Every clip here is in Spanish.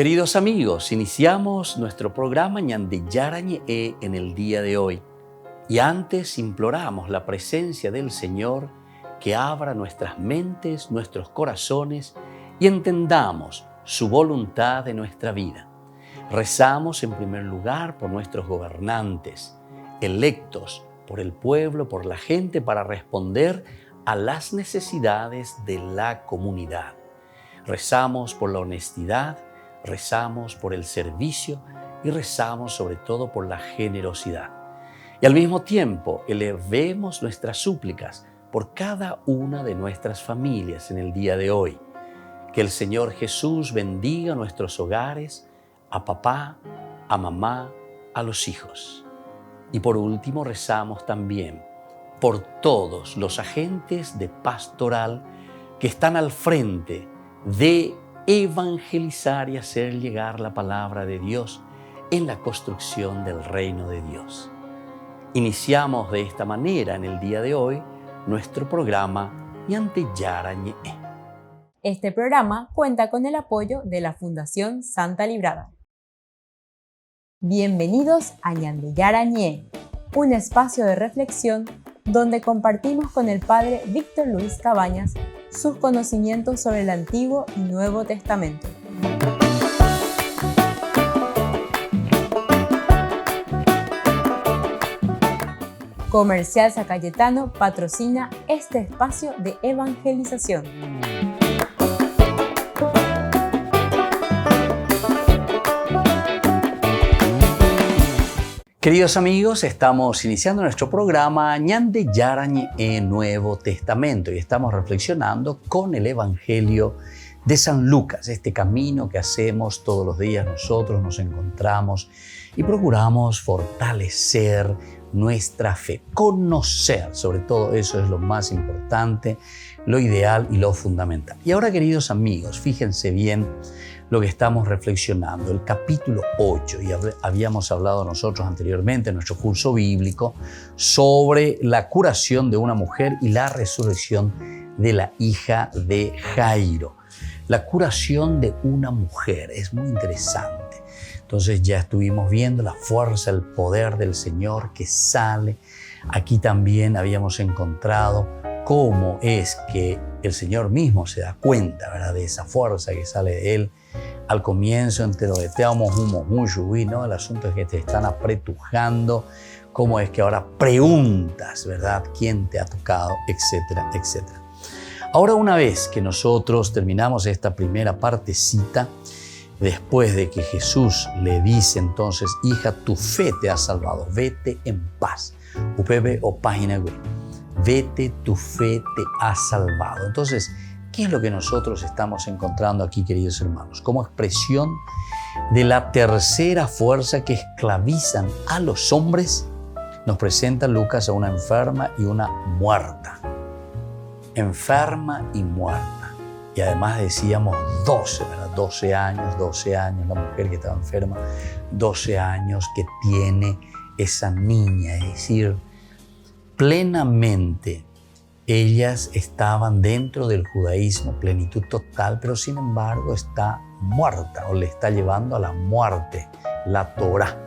Queridos amigos, iniciamos nuestro programa Ñande Yarañe en el día de hoy. Y antes imploramos la presencia del Señor que abra nuestras mentes, nuestros corazones y entendamos su voluntad de nuestra vida. Rezamos en primer lugar por nuestros gobernantes, electos por el pueblo, por la gente, para responder a las necesidades de la comunidad. Rezamos por la honestidad, rezamos por el servicio y rezamos sobre todo por la generosidad. Y al mismo tiempo elevemos nuestras súplicas por cada una de nuestras familias en el día de hoy. Que el Señor Jesús bendiga nuestros hogares, a papá, a mamá, a los hijos. Y por último rezamos también por todos los agentes de pastoral que están al frente de evangelizar y hacer llegar la palabra de Dios en la construcción del reino de Dios. Iniciamos de esta manera en el día de hoy nuestro programa Ñande Yarañe. Este programa cuenta con el apoyo de la Fundación Santa Librada. Bienvenidos a Ñande Yarañe, un espacio de reflexión donde compartimos con el Padre Víctor Luis Cabañas sus conocimientos sobre el Antiguo y Nuevo Testamento. Comercial San Cayetano patrocina este espacio de evangelización. Queridos amigos, estamos iniciando nuestro programa Ñande Yarañe en Nuevo Testamento y estamos reflexionando con el Evangelio de San Lucas, este camino que hacemos todos los días nosotros, nos encontramos y procuramos fortalecer nuestra fe, conocer, sobre todo eso es lo más importante, lo ideal y lo fundamental. Y ahora, queridos amigos, fíjense bien lo que estamos reflexionando, el capítulo 8, y habíamos hablado nosotros anteriormente en nuestro curso bíblico sobre la curación de una mujer y la resurrección de la hija de Jairo. La curación de una mujer es muy interesante. Entonces ya estuvimos viendo la fuerza, el poder del Señor que sale. Aquí también habíamos encontrado cómo es que el Señor mismo se da cuenta, ¿verdad?, de esa fuerza que sale de Él. Al comienzo, entre lo de te amo, humo, muy, ¿no? El asunto es que te están apretujando, cómo es que ahora preguntas, ¿verdad?, quién te ha tocado, etcétera, etcétera. Ahora, una vez que nosotros terminamos esta primera partecita, después de que Jesús le dice entonces, hija, tu fe te ha salvado, vete en paz. UPB o página web. Vete, tu fe te ha salvado. Entonces, ¿qué es lo que nosotros estamos encontrando aquí, queridos hermanos? Como expresión de la tercera fuerza que esclavizan a los hombres, nos presenta Lucas a una enferma y una muerta. Enferma y muerta. Y además decíamos 12, ¿verdad? 12 años, la mujer que estaba enferma, 12 años que tiene esa niña, es decir, plenamente ellas estaban dentro del judaísmo, plenitud total, pero sin embargo está muerta o le está llevando a la muerte, la Torá.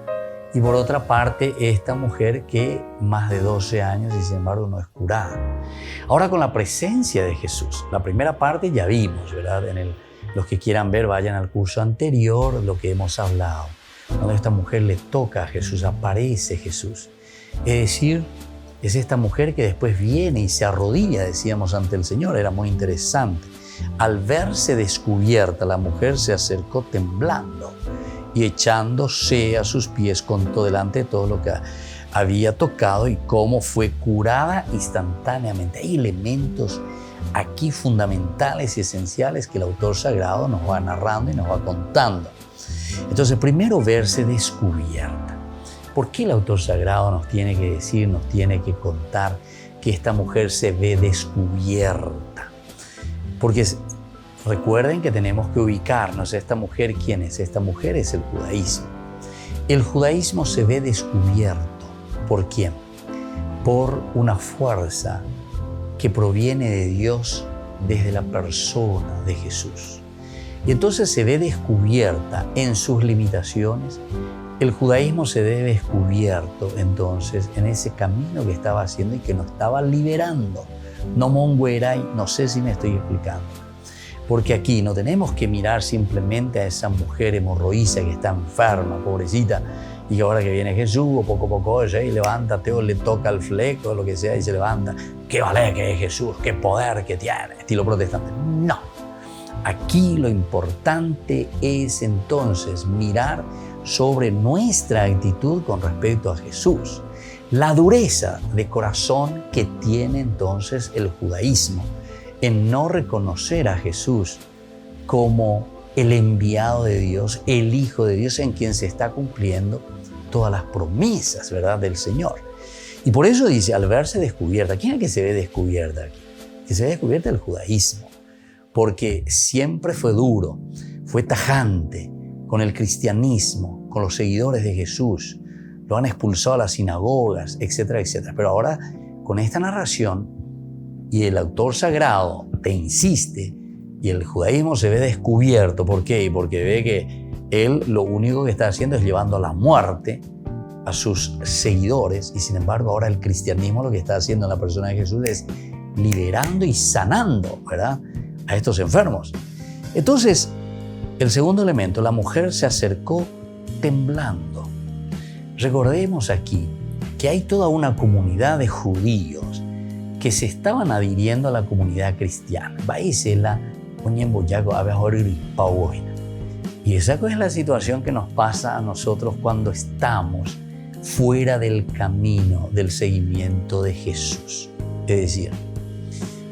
Y por otra parte, esta mujer que más de 12 años y sin embargo no es curada. Ahora con la presencia de Jesús, la primera parte ya vimos, ¿verdad? Los que quieran ver vayan al curso anterior, lo que hemos hablado. Cuando esta mujer le toca a Jesús, aparece Jesús. Es decir, es esta mujer que después viene y se arrodilla, decíamos, ante el Señor. Era muy interesante. Al verse descubierta, la mujer se acercó temblando y echándose a sus pies contó delante de todo lo que había tocado y cómo fue curada instantáneamente. Hay elementos aquí fundamentales y esenciales que el autor sagrado nos va narrando y nos va contando. Entonces, primero, verse descubierta. ¿Por qué el autor sagrado nos tiene que decir, nos tiene que contar que esta mujer se ve descubierta? Porque recuerden que tenemos que ubicarnos. ¿Esta mujer quién es? Esta mujer es el judaísmo. El judaísmo se ve descubierto. ¿Por quién? Por una fuerza que proviene de Dios desde la persona de Jesús. Y entonces se ve descubierta en sus limitaciones. El judaísmo se ve descubierto entonces en ese camino que estaba haciendo y que nos estaba liberando. No mongueray, no sé si me estoy explicando. Porque aquí no tenemos que mirar simplemente a esa mujer hemorroísa que está enferma, pobrecita, y que ahora que viene Jesús, o poco a poco, oye, y levántate, o le toca el fleco, o lo que sea, y se levanta. Qué vale que es Jesús, qué poder que tiene, estilo protestante. No. Aquí lo importante es entonces mirar sobre nuestra actitud con respecto a Jesús. La dureza de corazón que tiene entonces el judaísmo en no reconocer a Jesús como el enviado de Dios, el Hijo de Dios en quien se está cumpliendo todas las promesas, ¿verdad?, del Señor. Y por eso dice, al verse descubierta, ¿quién es el que se ve descubierta aquí? Que se ve descubierta el judaísmo, porque siempre fue duro, fue tajante con el cristianismo, con los seguidores de Jesús, lo han expulsado a las sinagogas, etcétera, etcétera. Pero ahora, con esta narración, y el autor sagrado te insiste, y el judaísmo se ve descubierto. ¿Por qué? Porque ve que él lo único que está haciendo es llevando a la muerte a sus seguidores, y sin embargo ahora el cristianismo lo que está haciendo en la persona de Jesús es liberando y sanando, ¿verdad?, a estos enfermos. Entonces, el segundo elemento, la mujer se acercó temblando. Recordemos aquí que hay toda una comunidad de judíos que se estaban adhiriendo a la comunidad cristiana. Y esa es la situación que nos pasa a nosotros cuando estamos fuera del camino del seguimiento de Jesús. Es decir,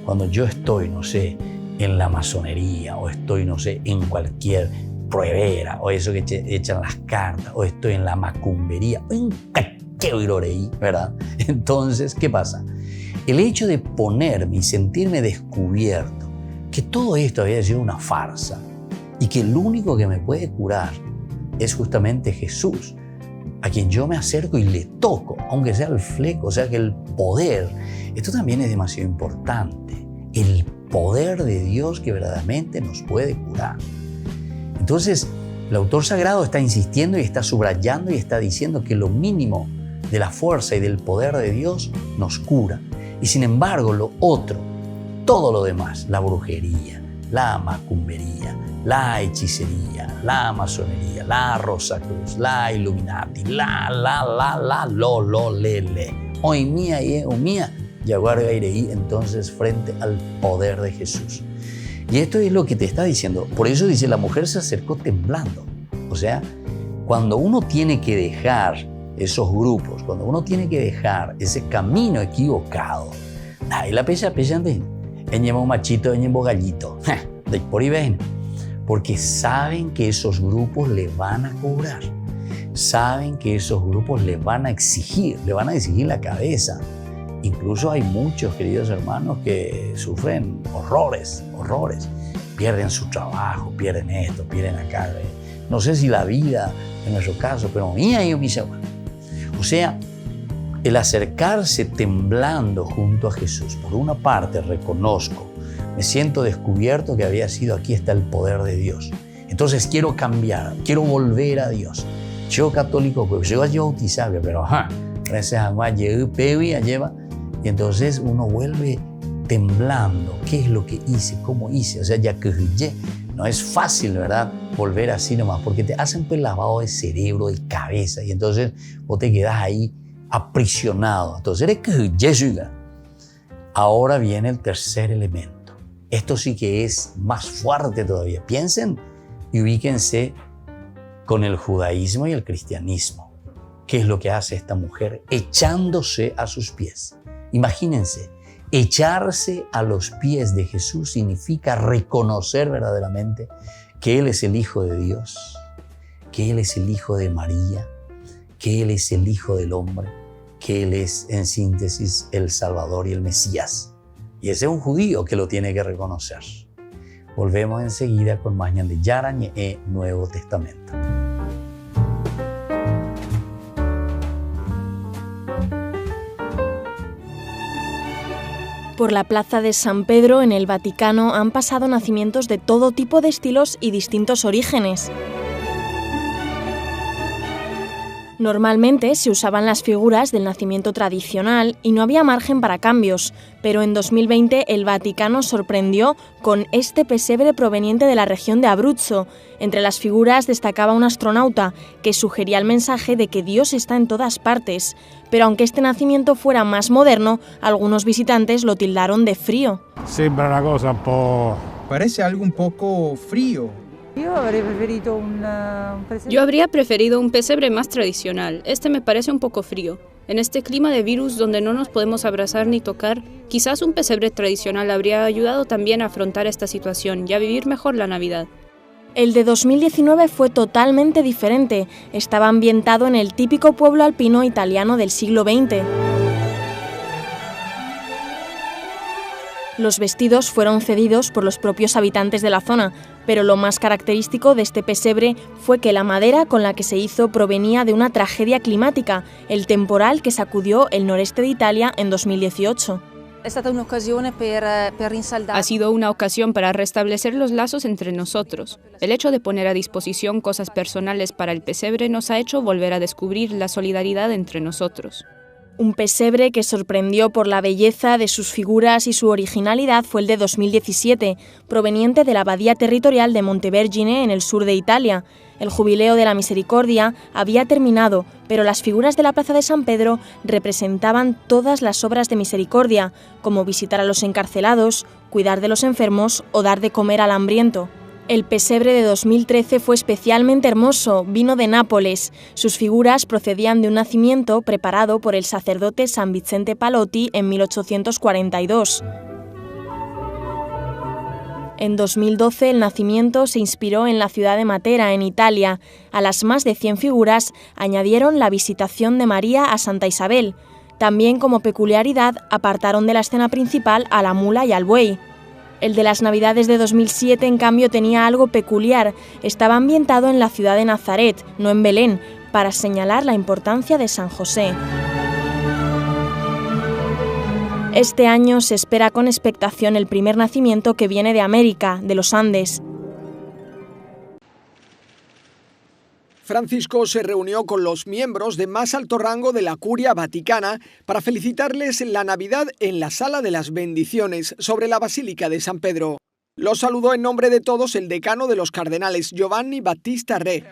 cuando yo estoy, no sé, en la masonería, o estoy, no sé, en cualquier pruebera, o eso que echan las cartas, o estoy en la macumbería, o en caqueo y loreí, ¿verdad? Entonces, ¿qué pasa? El hecho de ponerme y sentirme descubierto que todo esto había sido una farsa y que el único que me puede curar es justamente Jesús, a quien yo me acerco y le toco, aunque sea el fleco, o sea que el poder, esto también es demasiado importante, el poder de Dios que verdaderamente nos puede curar. Entonces, el autor sagrado está insistiendo y está subrayando y está diciendo que lo mínimo de la fuerza y del poder de Dios nos cura. Y sin embargo, lo otro, todo lo demás, la brujería, la macumbería, la hechicería, la masonería, la Rosacruz, la Illuminati, le. Hoy mía y mía, yaguarga ireí entonces frente al poder de Jesús. Y esto es lo que te está diciendo. Por eso dice, la mujer se acercó temblando. O sea, cuando uno tiene que dejar esos grupos, cuando uno tiene que dejar ese camino equivocado, ahí la pesa de ñemo machito, ñemo gallito, de por ahí ven, porque saben que esos grupos le van a cobrar, saben que esos grupos le van a exigir la cabeza. Incluso hay muchos, queridos hermanos, que sufren horrores, pierden su trabajo, pierden esto, pierden acá, no sé si la vida en nuestro caso, pero mía y mi seguro. O sea, el acercarse temblando junto a Jesús, por una parte reconozco, me siento descubierto que había sido, aquí está el poder de Dios. Entonces quiero cambiar, quiero volver a Dios. Yo católico, pues yo bautizado, pero gracias a lleva. Y entonces uno vuelve temblando. ¿Qué es lo que hice? ¿Cómo hice? O sea, ya que no es fácil, ¿verdad?, volver así nomás, porque te hacen pues lavado de cerebro, de cabeza, y entonces vos te quedás ahí aprisionado. Entonces eres que ahora viene el tercer elemento. Esto sí que es más fuerte todavía. Piensen y ubíquense con el judaísmo y el cristianismo. ¿Qué es lo que hace esta mujer? Echándose a sus pies. Imagínense, echarse a los pies de Jesús significa reconocer verdaderamente que Él es el Hijo de Dios, que Él es el Hijo de María, que Él es el Hijo del hombre, que Él es, en síntesis, el Salvador y el Mesías. Y ese es un judío que lo tiene que reconocer. Volvemos enseguida con más Ñan de Yarañe e Nuevo Testamento. Por la plaza de San Pedro, en el Vaticano, han pasado nacimientos de todo tipo de estilos y distintos orígenes. Normalmente se usaban las figuras del nacimiento tradicional y no había margen para cambios, pero en 2020 el Vaticano sorprendió con este pesebre proveniente de la región de Abruzzo. Entre las figuras destacaba un astronauta que sugería el mensaje de que Dios está en todas partes. Pero aunque este nacimiento fuera más moderno, algunos visitantes lo tildaron de frío. Sembra una cosa un po'... Parece algo un poco frío. Yo habría preferido un pesebre más tradicional. Este me parece un poco frío. En este clima de virus donde no nos podemos abrazar ni tocar, quizás un pesebre tradicional habría ayudado también a afrontar esta situación y a vivir mejor la Navidad. El de 2019 fue totalmente diferente. Estaba ambientado en el típico pueblo alpino italiano del siglo XX. Los vestidos fueron cedidos por los propios habitantes de la zona, pero lo más característico de este pesebre fue que la madera con la que se hizo provenía de una tragedia climática, el temporal que sacudió el noreste de Italia en 2018. Ha sido una ocasión para restablecer los lazos entre nosotros. El hecho de poner a disposición cosas personales para el pesebre nos ha hecho volver a descubrir la solidaridad entre nosotros. Un pesebre que sorprendió por la belleza de sus figuras y su originalidad fue el de 2017, proveniente de la abadía territorial de Montevergine en el sur de Italia. El Jubileo de la Misericordia había terminado, pero las figuras de la Plaza de San Pedro representaban todas las obras de misericordia, como visitar a los encarcelados, cuidar de los enfermos o dar de comer al hambriento. El pesebre de 2013 fue especialmente hermoso, vino de Nápoles. Sus figuras procedían de un nacimiento preparado por el sacerdote San Vicente Palotti en 1842. En 2012 el nacimiento se inspiró en la ciudad de Matera, en Italia. A las más de 100 figuras añadieron la visitación de María a Santa Isabel. También como peculiaridad apartaron de la escena principal a la mula y al buey. El de las Navidades de 2007, en cambio, tenía algo peculiar. Estaba ambientado en la ciudad de Nazaret, no en Belén, para señalar la importancia de San José. Este año se espera con expectación el primer nacimiento que viene de América, de los Andes. Francisco se reunió con los miembros de más alto rango de la Curia Vaticana para felicitarles la Navidad en la Sala de las Bendiciones sobre la Basílica de San Pedro. Los saludó en nombre de todos el decano de los cardenales, Giovanni Battista Re.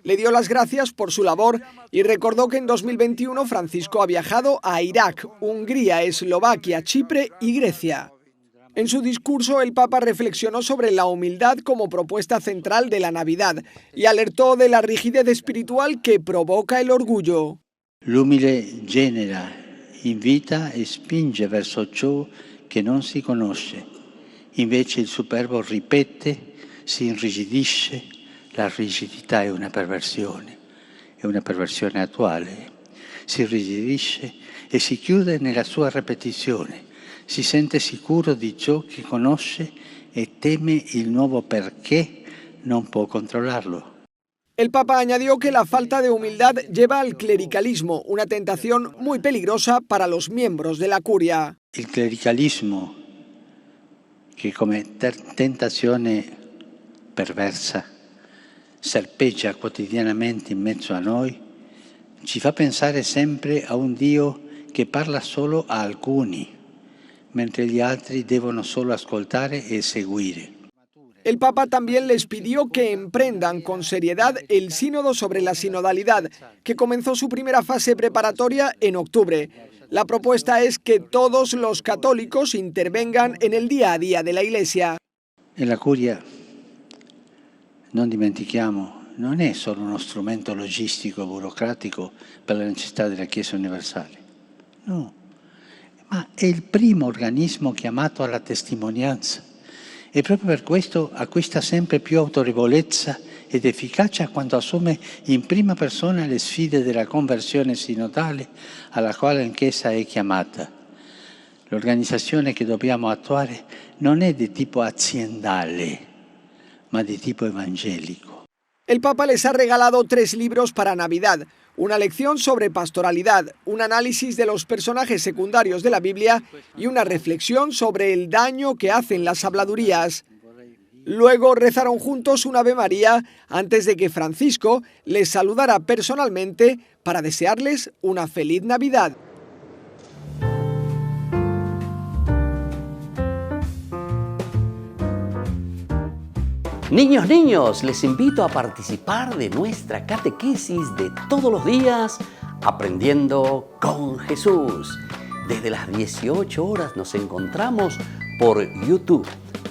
Le dio las gracias por su labor y recordó que en 2021 Francisco ha viajado a Irak, Hungría, Eslovaquia, Chipre y Grecia. En su discurso, el Papa reflexionó sobre la humildad como propuesta central de la Navidad y alertó de la rigidez espiritual que provoca el orgullo. L'umile genera, invita e spinge verso ciò che non si conosce. Invece il superbo ripete, si irrigidisce. La rigidità è una perversione attuale. Si irrigidisce e si chiude nella sua ripetizione. Si sente sicuro di ciò che conosce e teme il nuovo perché non può controlarlo. El Papa añadió que la falta de humildad lleva al clericalismo, una tentación muy peligrosa para los miembros de la Curia. Il clericalismo, che come tentazione perversa serpeggia quotidianamente in mezzo a noi, ci fa pensare sempre a un Dio che parla solo a alcuni, mentre gli altri devono solo ascoltare e seguire. El Papa también les pidió que emprendan con seriedad el sínodo sobre la sinodalidad, que comenzó su primera fase preparatoria en octubre. La propuesta es que todos los católicos intervengan en el día a día de la Iglesia. E la Curia, non dimentichiamo, non è solo uno strumento logistico, burocratico per la necessità della Chiesa universale. No. Ma è il primo organismo chiamato alla testimonianza e proprio per questo acquista sempre più autorevolezza ed efficacia quando assume in prima persona le sfide della conversione sinodale alla quale anch'essa è chiamata. L'organizzazione che dobbiamo attuare non è di tipo aziendale, ma di tipo evangelico. El Papa les ha regalado 3 libros para Navidad, una lección sobre pastoralidad, un análisis de los personajes secundarios de la Biblia y una reflexión sobre el daño que hacen las habladurías. Luego rezaron juntos un Ave María antes de que Francisco les saludara personalmente para desearles una feliz Navidad. Niños, les invito a participar de nuestra catequesis de todos los días, Aprendiendo con Jesús. Desde las 18 horas nos encontramos por YouTube.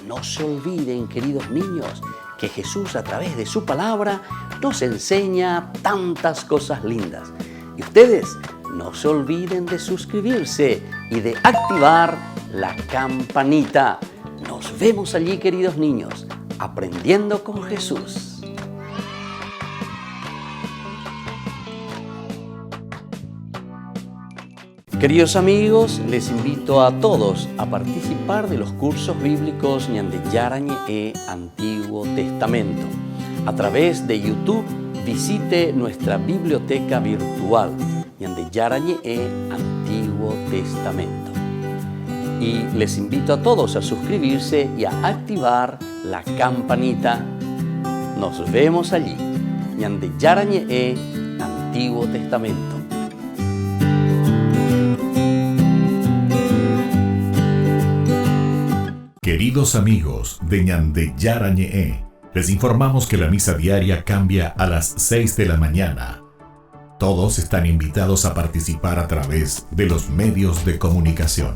No se olviden, queridos niños, que Jesús a través de su palabra nos enseña tantas cosas lindas. Y ustedes no se olviden de suscribirse y de activar la campanita. Nos vemos allí, queridos niños. Aprendiendo con Jesús. Queridos amigos, les invito a todos a participar de los cursos bíblicos Ñande Yarañe e Antiguo Testamento. A través de YouTube, visite nuestra biblioteca virtual Ñande Yarañe e Antiguo Testamento. Y les invito a todos a suscribirse y a activar la campanita. Nos vemos allí. Ñande Yarañe e Antiguo Testamento. Queridos amigos de Ñande Yarañe, les informamos que la misa diaria cambia a las 6 de la mañana. Todos están invitados a participar a través de los medios de comunicación.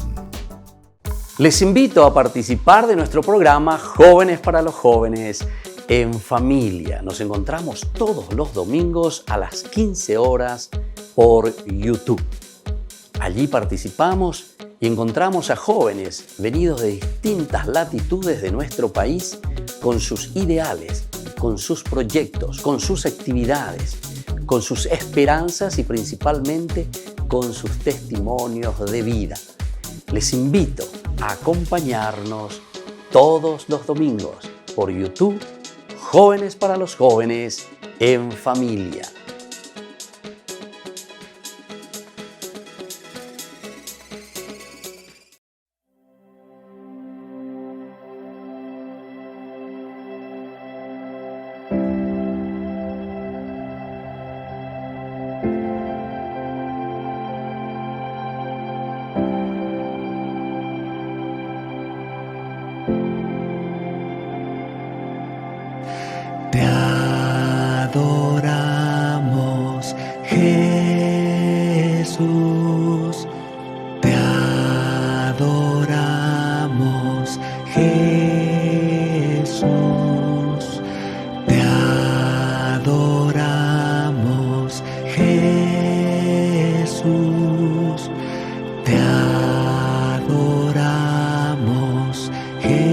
Les invito a participar de nuestro programa Jóvenes para los Jóvenes en Familia. Nos encontramos todos los domingos a las 15 horas por YouTube. Allí participamos y encontramos a jóvenes venidos de distintas latitudes de nuestro país con sus ideales, con sus proyectos, con sus actividades, con sus esperanzas y principalmente con sus testimonios de vida. Les invito a acompañarnos todos los domingos por YouTube, Jóvenes para los Jóvenes en Familia. Te adoramos, Jesús. Te adoramos, Jesús. Te adoramos, Jesús. Te adoramos, Jesús.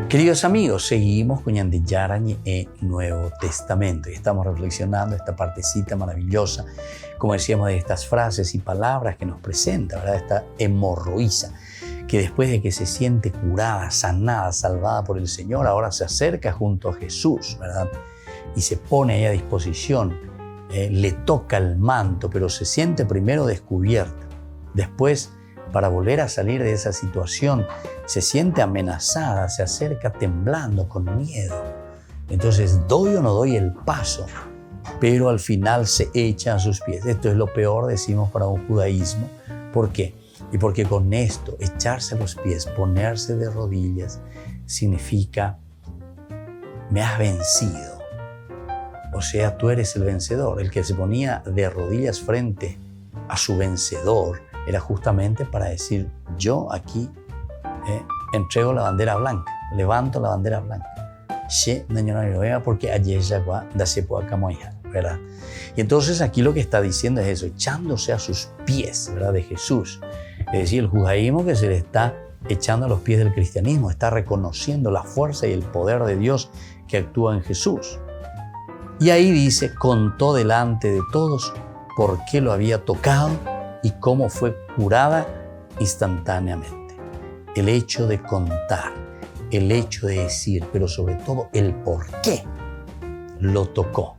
Queridos amigos, seguimos con Ñande Yarañe e Nuevo Testamento y estamos reflexionando esta partecita maravillosa, como decíamos, de estas frases y palabras que nos presenta, ¿verdad? Esta hemorroísa, que después de que se siente curada, sanada, salvada por el Señor, ahora se acerca junto a Jesús, ¿verdad? Y se pone ahí a disposición, le toca el manto, pero se siente primero descubierta. Después, para volver a salir de esa situación, se siente amenazada, se acerca temblando, con miedo. Entonces, ¿doy o no doy el paso? Pero al final se echa a sus pies. Esto es lo peor, decimos, para un judaísmo. ¿Por qué? Y porque con esto, echarse a los pies, ponerse de rodillas, significa, me has vencido. O sea, tú eres el vencedor. El que se ponía de rodillas frente a su vencedor era justamente para decir, yo aquí entrego la bandera blanca, levanto la bandera blanca. Porque ayer ¿verdad? Y entonces aquí lo que está diciendo es eso, echándose a sus pies, ¿verdad? De Jesús. Es decir, el judaísmo que se le está echando a los pies del cristianismo, está reconociendo la fuerza y el poder de Dios que actúa en Jesús. Y ahí dice, contó delante de todos por qué lo había tocado y cómo fue curada instantáneamente. El hecho de contar, el hecho de decir, pero sobre todo el por qué lo tocó.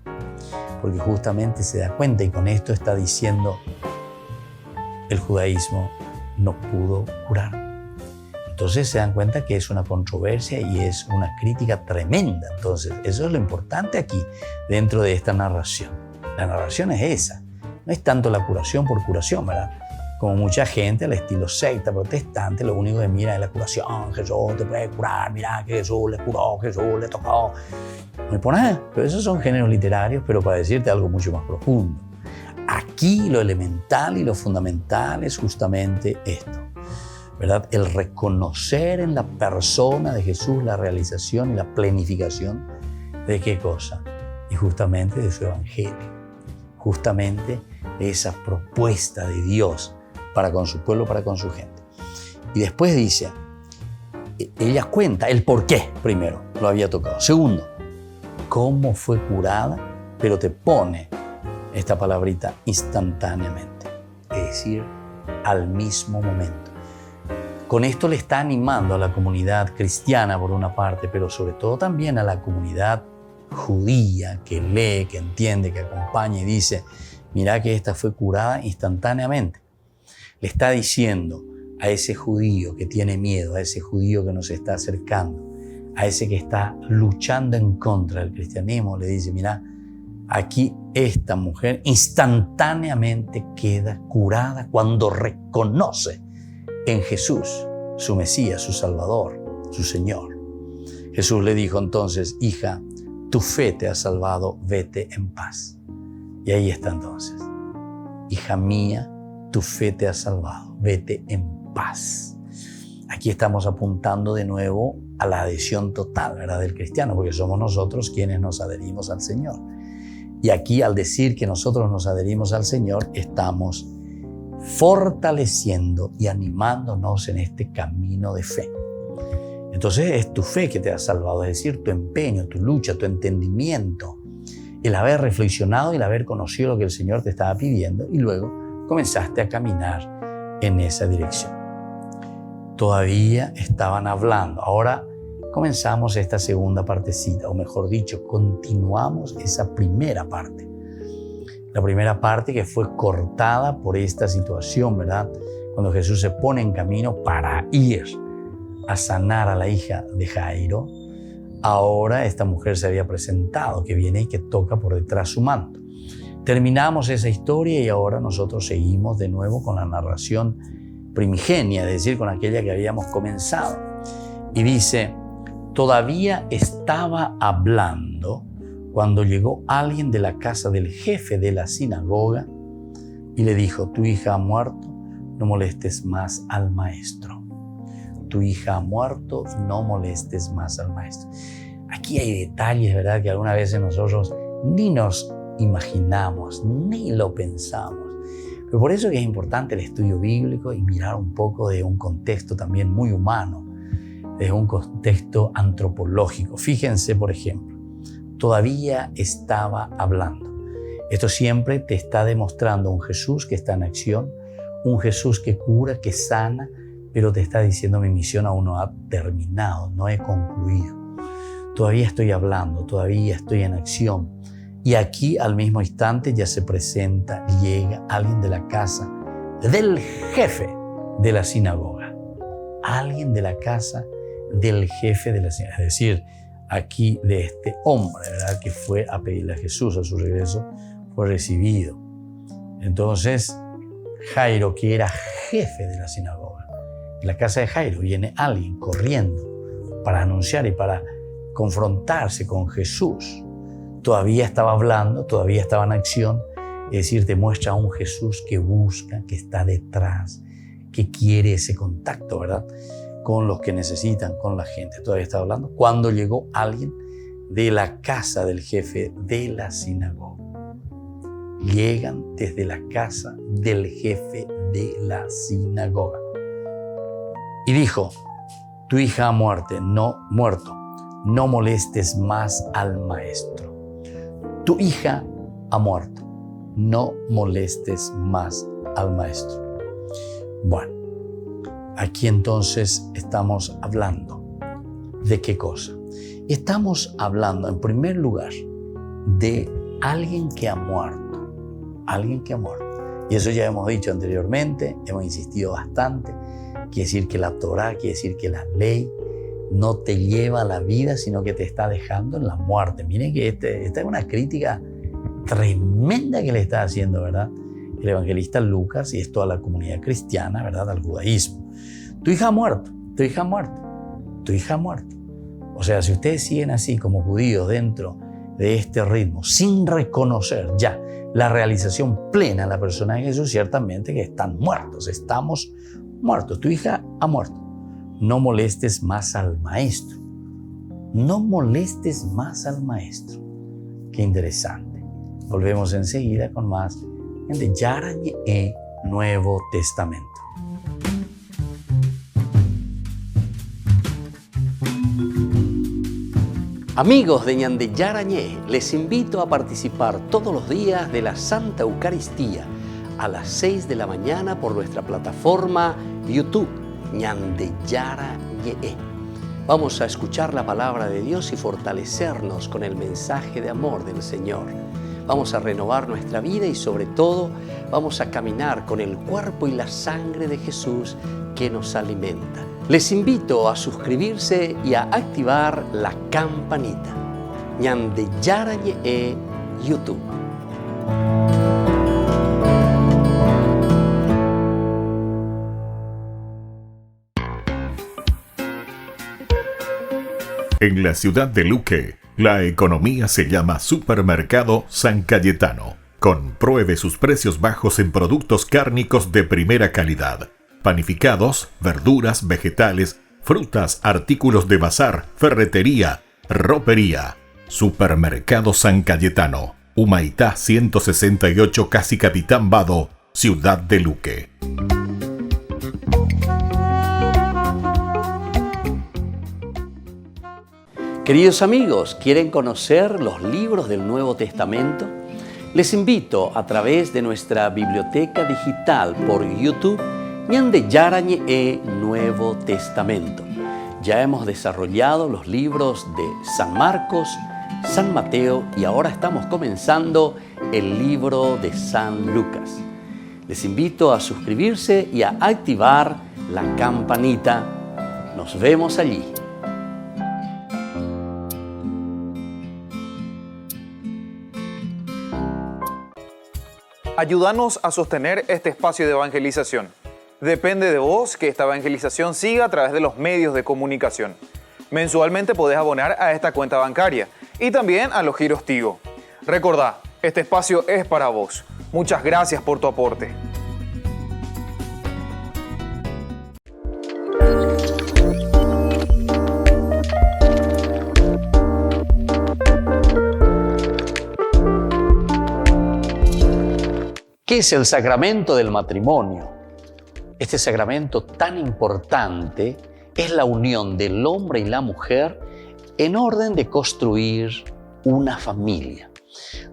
Porque justamente se da cuenta y con esto está diciendo, el judaísmo no pudo curar. Entonces se dan cuenta que es una controversia y es una crítica tremenda. Entonces eso es lo importante aquí dentro de esta narración. La narración es esa. No es tanto la curación por curación, ¿verdad? Como mucha gente al estilo secta protestante, lo único que mira es la curación. Jesús te puede curar, mira que Jesús le curó, Jesús le tocó. Me pone, pero esos son géneros literarios, pero para decirte algo mucho más profundo. Aquí lo elemental y lo fundamental es justamente esto, ¿verdad? El reconocer en la persona de Jesús la realización y la plenificación de qué cosa, y justamente de su evangelio, justamente de esa propuesta de Dios para con su pueblo, para con su gente. Y después dice, ella cuenta el por qué primero lo había tocado. Segundo, cómo fue curada, pero te pone esta palabrita instantáneamente, es decir, al mismo momento. Con esto le está animando a la comunidad cristiana por una parte, pero sobre todo también a la comunidad judía que lee, que entiende, que acompaña y dice, mira que esta fue curada instantáneamente. Le está diciendo a ese judío que tiene miedo, a ese judío que nos está acercando, a ese que está luchando en contra del cristianismo, le dice, mira, aquí esta mujer instantáneamente queda curada cuando reconoce en Jesús, su Mesías, su Salvador, su Señor. Jesús le dijo entonces, hija, tu fe te ha salvado, vete en paz. Y ahí está entonces, hija mía, tu fe te ha salvado, vete en paz. Aquí estamos apuntando de nuevo a la adhesión total, ¿verdad?, del cristiano, porque somos nosotros quienes nos adherimos al Señor. Y aquí, al decir que nosotros nos adherimos al Señor, estamos fortaleciendo y animándonos en este camino de fe. Entonces es tu fe que te ha salvado, es decir, tu empeño, tu lucha, tu entendimiento, el haber reflexionado y el haber conocido lo que el Señor te estaba pidiendo y luego comenzaste a caminar en esa dirección. Todavía estaban hablando. Ahora comenzamos esta segunda partecita, o mejor dicho, continuamos esa primera parte. La primera parte que fue cortada por esta situación, ¿verdad? Cuando Jesús se pone en camino para ir a sanar a la hija de Jairo, ahora esta mujer se había presentado, que viene y que toca por detrás su manto. Terminamos esa historia y ahora nosotros seguimos de nuevo con la narración primigenia, es decir, con aquella que habíamos comenzado. Y dice, todavía estaba hablando cuando llegó alguien de la casa del jefe de la sinagoga y le dijo, tu hija ha muerto, no molestes más al maestro. Tu hija ha muerto, no molestes más al maestro. Aquí hay detalles, ¿verdad?, que algunas veces nosotros ni nos imaginamos, ni lo pensamos. Pero por eso que es importante el estudio bíblico y mirar un poco de un contexto también muy humano. desde un contexto antropológico. Fíjense, por ejemplo, todavía estaba hablando. Esto siempre te está demostrando un Jesús que está en acción, un Jesús que cura, que sana, pero te está diciendo mi misión aún no ha terminado, no he concluido. Todavía estoy hablando, todavía estoy en acción. Y aquí al mismo instante ya se presenta, llega alguien de la casa del jefe de la sinagoga. Alguien de la casa del jefe de la sinagoga. Es decir, aquí de este hombre, ¿verdad?, que fue a pedirle a Jesús a su regreso, fue recibido. Entonces, Jairo, que era jefe de la sinagoga, en la casa de Jairo viene alguien corriendo para anunciar y para confrontarse con Jesús. Todavía estaba hablando, todavía estaba en acción, es decir, te muestra a un Jesús que busca, que está detrás, que quiere ese contacto, ¿verdad?, con los que necesitan, con la gente. Todavía estaba hablando cuando llegó alguien de la casa del jefe de la sinagoga. Llegan desde la casa del jefe de la sinagoga. Y dijo, tu hija ha muerto, no molestes más al maestro. Tu hija ha muerto, no molestes más al maestro. Bueno, aquí entonces estamos hablando de qué cosa. Estamos hablando en primer lugar de alguien que ha muerto. Alguien que ha muerto. Y eso ya hemos dicho anteriormente, hemos insistido bastante. Quiere decir que la Torá, quiere decir que la ley no te lleva a la vida, sino que te está dejando en la muerte. Miren que esta es una crítica tremenda que le está haciendo, ¿verdad?, el evangelista Lucas, y es toda la comunidad cristiana, ¿verdad?, al judaísmo. Tu hija ha muerto, tu hija ha muerto, tu hija ha muerto. O sea, si ustedes siguen así como judíos dentro de este ritmo, sin reconocer ya la realización plena de la persona de Jesús, ciertamente que están muertos, estamos muertos. Tu hija ha muerto. No molestes más al maestro. No molestes más al maestro. Qué interesante. Volvemos enseguida con más de Yarañé Nuevo Testamento. Amigos de Ñande Yarañé, les invito a participar todos los días de la Santa Eucaristía a las 6 de la mañana por nuestra plataforma YouTube, Ñande Yarañé. Vamos a escuchar la palabra de Dios y fortalecernos con el mensaje de amor del Señor. Vamos a renovar nuestra vida y sobre todo vamos a caminar con el cuerpo y la sangre de Jesús que nos alimenta. Les invito a suscribirse y a activar la campanita. Ñande Yarañé YouTube. En la ciudad de Luque, la economía se llama Supermercado San Cayetano. Compruebe sus precios bajos en productos cárnicos de primera calidad. Panificados, verduras, vegetales, frutas, artículos de bazar, ferretería, ropería. Supermercado San Cayetano, Humaitá 168, Casi Capitán Vado, Ciudad de Luque. Queridos amigos, ¿quieren conocer los libros del Nuevo Testamento? Les invito a través de nuestra biblioteca digital por YouTube, Ñande Yarañé Nuevo Testamento. Ya hemos desarrollado los libros de San Marcos, San Mateo y ahora estamos comenzando el libro de San Lucas. Les invito a suscribirse y a activar la campanita. Nos vemos allí. Ayúdanos a sostener este espacio de evangelización. Depende de vos que esta evangelización siga a través de los medios de comunicación. Mensualmente podés abonar a esta cuenta bancaria y también a los giros Tigo. Recordá, este espacio es para vos. Muchas gracias por tu aporte. ¿Qué es el sacramento del matrimonio? Este sacramento tan importante es la unión del hombre y la mujer en orden de construir una familia.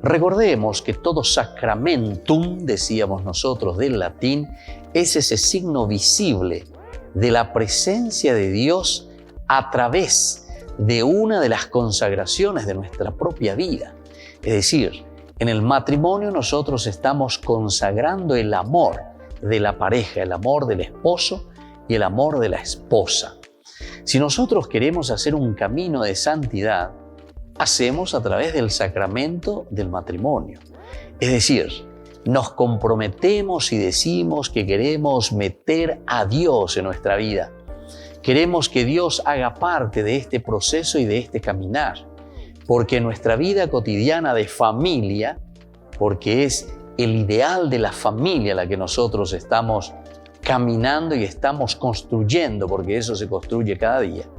Recordemos que todo sacramentum, decíamos nosotros del latín, es ese signo visible de la presencia de Dios a través de una de las consagraciones de nuestra propia vida. Es decir, en el matrimonio nosotros estamos consagrando el amor de la pareja, el amor del esposo y el amor de la esposa. Si nosotros queremos hacer un camino de santidad, hacemos a través del sacramento del matrimonio. Es decir, nos comprometemos y decimos que queremos meter a Dios en nuestra vida. Queremos que Dios haga parte de este proceso y de este caminar, porque nuestra vida cotidiana de familia, porque es el ideal de la familia la que nosotros estamos caminando y estamos construyendo, porque eso se construye cada día,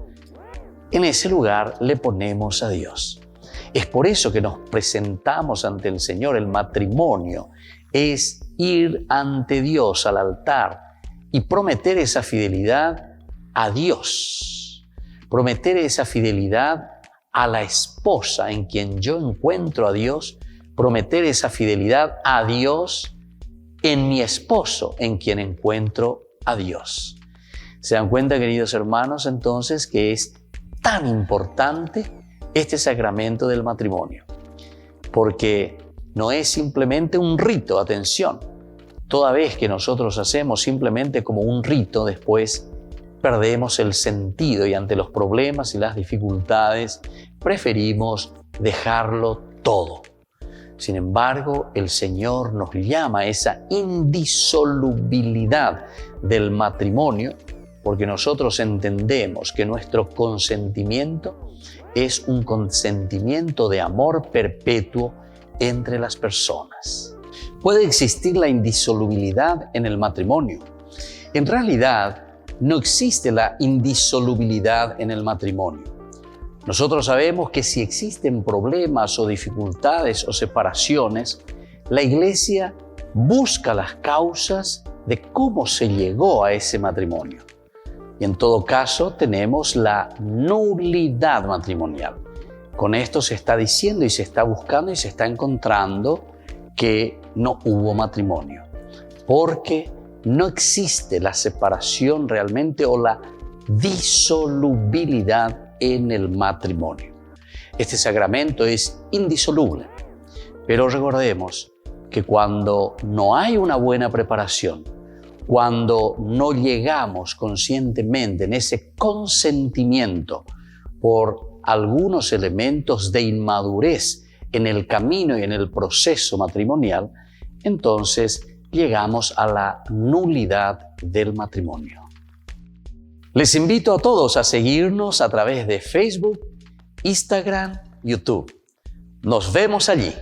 en ese lugar le ponemos a Dios. Es por eso que nos presentamos ante el Señor. El matrimonio es ir ante Dios al altar y prometer esa fidelidad a Dios, prometer esa fidelidad a la esposa en quien yo encuentro a Dios, prometer esa fidelidad a Dios en mi esposo en quien encuentro a Dios. ¿Se dan cuenta, queridos hermanos, entonces que es tan importante este sacramento del matrimonio? Porque no es simplemente un rito, atención. Toda vez que nosotros hacemos simplemente como un rito, después perdemos el sentido y ante los problemas y las dificultades preferimos dejarlo todo. Sin embargo, el Señor nos llama a esa indisolubilidad del matrimonio, porque nosotros entendemos que nuestro consentimiento es un consentimiento de amor perpetuo entre las personas. Puede existir la indisolubilidad en el matrimonio. En realidad, no existe la indisolubilidad en el matrimonio. Nosotros sabemos que si existen problemas o dificultades o separaciones, la Iglesia busca las causas de cómo se llegó a ese matrimonio. Y en todo caso tenemos la nulidad matrimonial. Con esto se está diciendo y se está buscando y se está encontrando que no hubo matrimonio, porque no existe la separación realmente o la disolubilidad en el matrimonio. Este sacramento es indisoluble, pero recordemos que cuando no hay una buena preparación, cuando no llegamos conscientemente en ese consentimiento por algunos elementos de inmadurez en el camino y en el proceso matrimonial, entonces llegamos a la nulidad del matrimonio. Les invito a todos a seguirnos a través de Facebook, Instagram, YouTube. Nos vemos allí.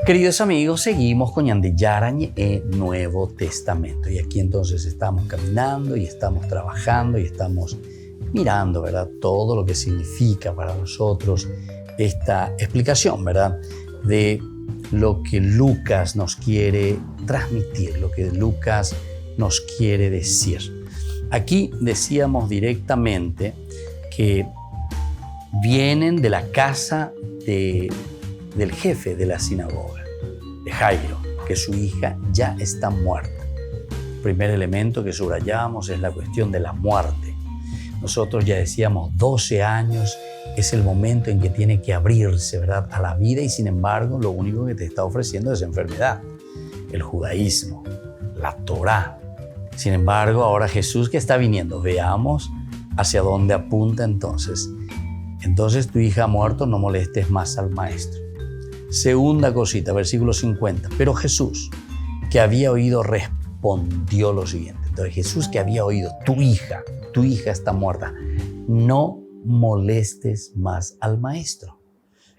Queridos amigos, seguimos con Ñande Yarañe Nuevo Testamento. Y aquí entonces estamos caminando y estamos trabajando y estamos mirando, ¿verdad?, todo lo que significa para nosotros esta explicación, ¿verdad?, de lo que Lucas nos quiere transmitir, lo que Lucas nos quiere decir. Aquí decíamos directamente que vienen de la casa del jefe de la sinagoga, de Jairo, que su hija ya está muerta. El primer elemento que subrayamos es la cuestión de la muerte. Nosotros ya decíamos 12 años es el momento en que tiene que abrirse, ¿verdad?, a la vida, y sin embargo lo único que te está ofreciendo es enfermedad, el judaísmo, la Torá. Sin embargo, ahora Jesús que está viniendo, veamos hacia dónde apunta entonces. Entonces tu hija ha muerto, no molestes más al maestro. Segunda cosita, versículo 50. Pero Jesús, que había oído, respondió lo siguiente. Entonces Jesús, que había oído, tu hija está muerta, no molestes más al maestro.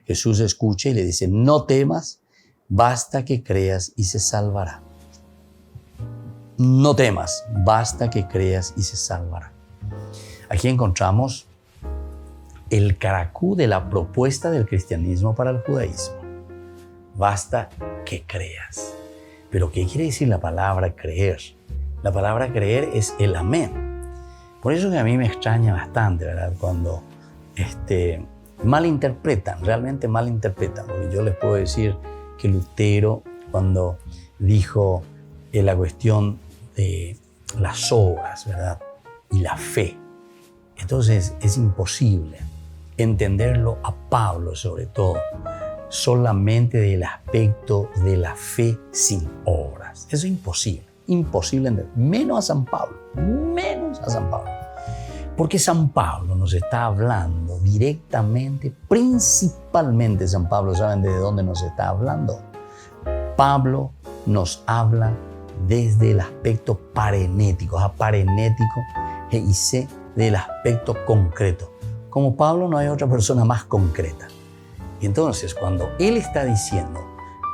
Jesús escucha y le dice, no temas, basta que creas y se salvará. No temas, basta que creas y se salvará. Aquí encontramos el caracú de la propuesta del cristianismo para el judaísmo. Basta que creas. Pero ¿qué quiere decir la palabra creer? La palabra creer es el amén. Por eso que a mí me extraña bastante, ¿verdad? Cuando malinterpretan, realmente malinterpretan. Porque yo les puedo decir que Lutero, cuando dijo la cuestión de las obras, ¿verdad? Y la fe. Entonces es imposible entenderlo a Pablo, sobre todo, solamente del aspecto de la fe sin obras. Eso es imposible, imposible entender. Menos a San Pablo. Porque San Pablo nos está hablando directamente, principalmente San Pablo, ¿saben desde dónde nos está hablando? Pablo nos habla desde el aspecto parenético, y sé del aspecto concreto. Como Pablo no hay otra persona más concreta. Y entonces cuando él está diciendo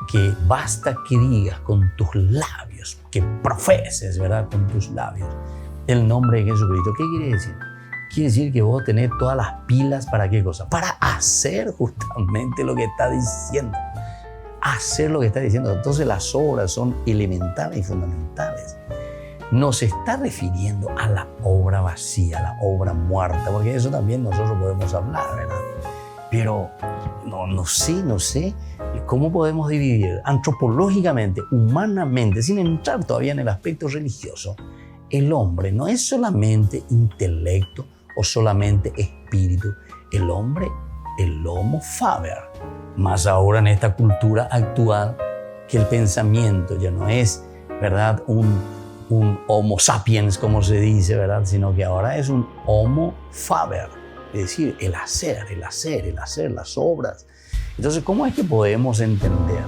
que basta que digas con tus labios, que profeses, ¿verdad? Con tus labios el nombre de Jesucristo, ¿qué quiere decir? Quiere decir que vos tenés todas las pilas ¿para qué cosa? Para hacer justamente lo que está diciendo. Hacer lo que está diciendo. Entonces las obras son elementales y fundamentales. No se está refiriendo a la obra vacía, a la obra muerta, porque de eso también nosotros podemos hablar, ¿verdad? Pero no sé cómo podemos dividir antropológicamente, humanamente, sin entrar todavía en el aspecto religioso. El hombre no es solamente intelecto o solamente espíritu. El hombre, el homo faber. Más ahora en esta cultura actual, que el pensamiento ya no es, ¿verdad?, un homo sapiens, como se dice, ¿verdad?, sino que ahora es un homo faber, es decir, el hacer, las obras. Entonces, ¿cómo es que podemos entender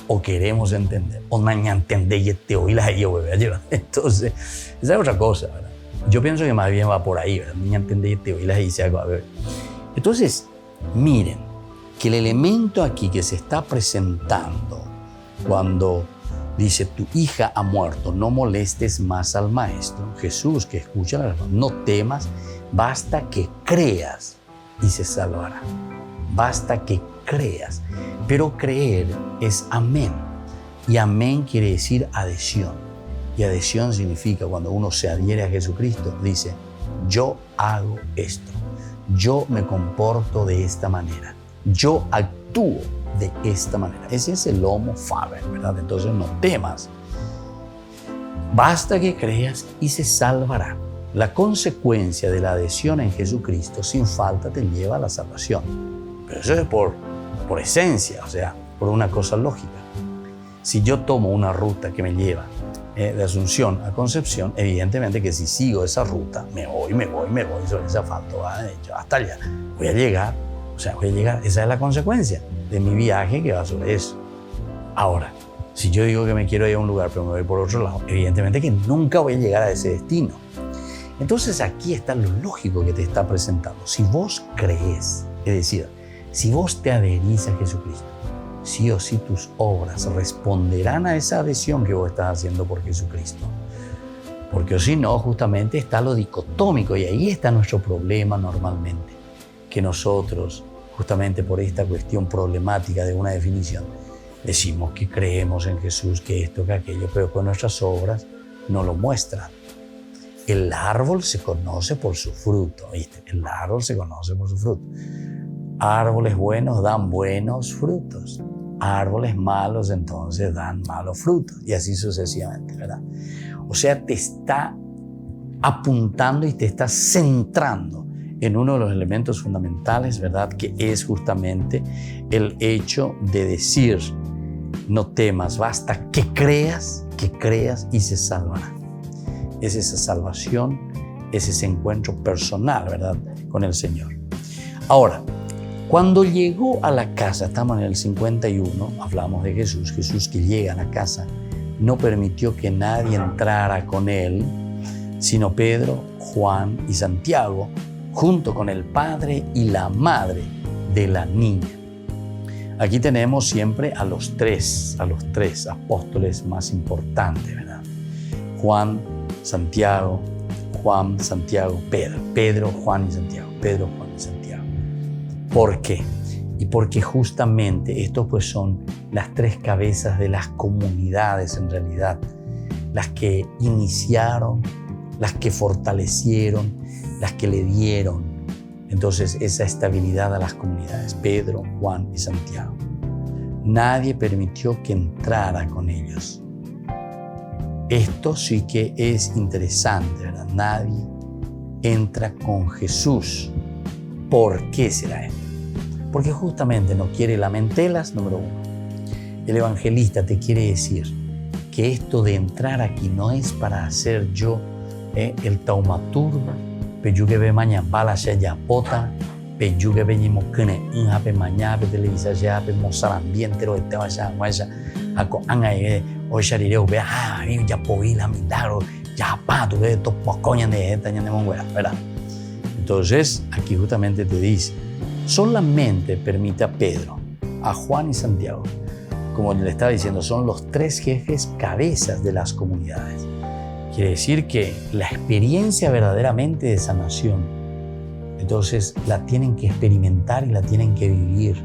o queremos entender? O mañana entender y te oí las Entonces, esa es otra cosa, ¿verdad? Yo pienso que más bien va por ahí, ¿verdad? Mañana entender y te oí las Entonces, miren que el elemento aquí que se está presentando cuando dice, tu hija ha muerto, no molestes más al maestro. Jesús, que escucha la razón, no temas, basta que creas y se salvará. Basta que creas. Pero creer es amén. Y amén quiere decir adhesión. Y adhesión significa cuando uno se adhiere a Jesucristo, dice, yo hago esto. Yo me comporto de esta manera. Yo actúo de esta manera. Ese es el homo faber, ¿verdad? Entonces no temas. Basta que creas y se salvará. La consecuencia de la adhesión en Jesucristo sin falta te lleva a la salvación. Pero eso es por esencia, o sea, por una cosa lógica. Si yo tomo una ruta que me lleva de Asunción a Concepción, evidentemente que si sigo esa ruta, me voy sobre ese asfalto, hasta allá. Voy a llegar. Esa es la consecuencia de mi viaje que va sobre eso. Ahora, si yo digo que me quiero ir a un lugar pero me voy por otro lado, evidentemente que nunca voy a llegar a ese destino. Entonces aquí está lo lógico que te está presentando. Si vos crees, es decir, si vos te adherís a Jesucristo, sí o sí tus obras responderán a esa adhesión que vos estás haciendo por Jesucristo. Porque o si no, justamente está lo dicotómico y ahí está nuestro problema normalmente, que nosotros, justamente por esta cuestión problemática de una definición, decimos que creemos en Jesús, que esto, que aquello, pero con nuestras obras no lo muestran. El árbol se conoce por su fruto, ¿viste? El árbol se conoce por su fruto. Árboles buenos dan buenos frutos. Árboles malos entonces dan malos frutos. Y así sucesivamente, ¿verdad? O sea, te está apuntando y te está centrando en uno de los elementos fundamentales, ¿verdad? Que es justamente el hecho de decir, no temas, basta que creas y se salvará. Es esa salvación, es ese encuentro personal, ¿verdad? Con el Señor. Ahora, cuando llegó a la casa, estamos en el 51, hablamos de Jesús que llega a la casa, no permitió que nadie entrara con él, sino Pedro, Juan y Santiago, junto con el padre y la madre de la niña. Aquí tenemos siempre a los tres apóstoles más importantes, ¿verdad? Juan, Santiago, Juan, Santiago, Pedro. Pedro, Juan y Santiago. Pedro, Juan y Santiago. ¿Por qué? Y porque justamente estos pues son las tres cabezas de las comunidades en realidad, las que iniciaron, las que fortalecieron, las que le dieron entonces esa estabilidad a las comunidades, Pedro, Juan y Santiago. Nadie permitió que entrara con ellos. Esto sí que es interesante, ¿verdad? Nadie entra con Jesús. ¿Por qué será esto? Porque justamente no quiere lamentelas, número uno. El evangelista te quiere decir que esto de entrar aquí no es para hacer yo el taumaturgo, pero que ve mañana bala se ya pota, pero que ve ni mokene un hape mañana pe televisa ya hape mozar ambiente lo te vaya vaya a con anga o sharireo ve ya poí la milagro ya pa tu ve to pocoña de esta ña de monguera, ¿verdad? Entonces aquí justamente te dice, solamente permite a Pedro, a Juan y Santiago, como le estaba diciendo, son los tres jefes cabezas de las comunidades. Quiere decir que la experiencia verdaderamente de sanación, entonces la tienen que experimentar y la tienen que vivir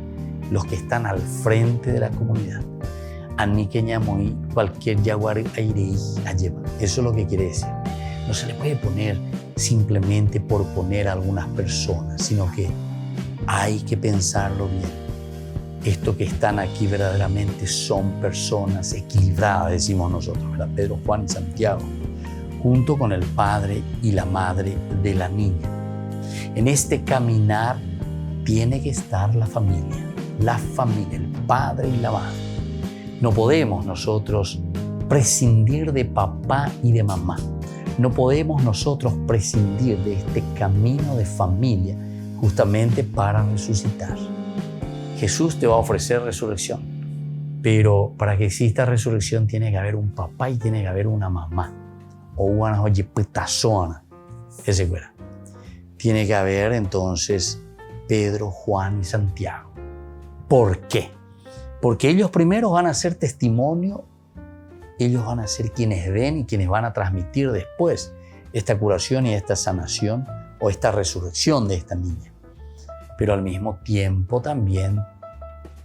los que están al frente de la comunidad. Aniqueñamoy cualquier jaguar aire a llevar. Eso es lo que quiere decir. No se le puede poner simplemente por poner a algunas personas, sino que hay que pensarlo bien. Estos que están aquí verdaderamente son personas equilibradas, decimos nosotros, ¿verdad? Pedro, Juan y Santiago, junto con el padre y la madre de la niña. En este caminar tiene que estar la familia, el padre y la madre. No podemos nosotros prescindir de papá y de mamá. No podemos nosotros prescindir de este camino de familia justamente para resucitar. Jesús te va a ofrecer resurrección, pero para que exista resurrección tiene que haber un papá y tiene que haber una mamá. O una oyepuitazona, ese fuera. Tiene que haber entonces Pedro, Juan y Santiago. ¿Por qué? Porque ellos primero van a ser testimonio, ellos van a ser quienes ven y quienes van a transmitir después esta curación y esta sanación o esta resurrección de esta niña. Pero al mismo tiempo también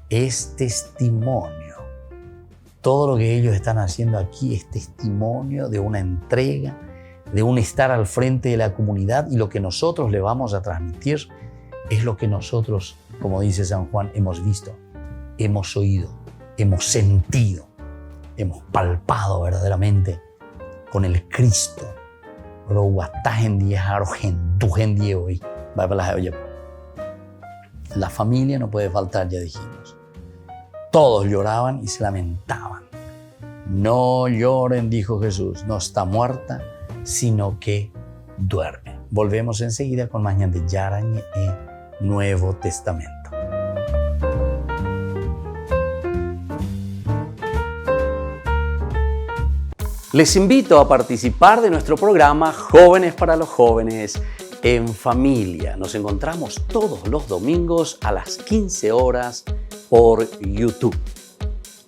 es testimonio. Todo lo que ellos están haciendo aquí es testimonio de una entrega, de un estar al frente de la comunidad, y lo que nosotros le vamos a transmitir es lo que nosotros, como dice San Juan, hemos visto, hemos oído, hemos sentido, hemos palpado verdaderamente con el Cristo. La familia no puede faltar, ya dijimos. Todos lloraban y se lamentaban. No lloren, dijo Jesús, no está muerta, sino que duerme. Volvemos enseguida con más Ñande Yarañe Nuevo Testamento. Les invito a participar de nuestro programa Jóvenes para los Jóvenes en Familia. Nos encontramos todos los domingos a las 15 horas por YouTube.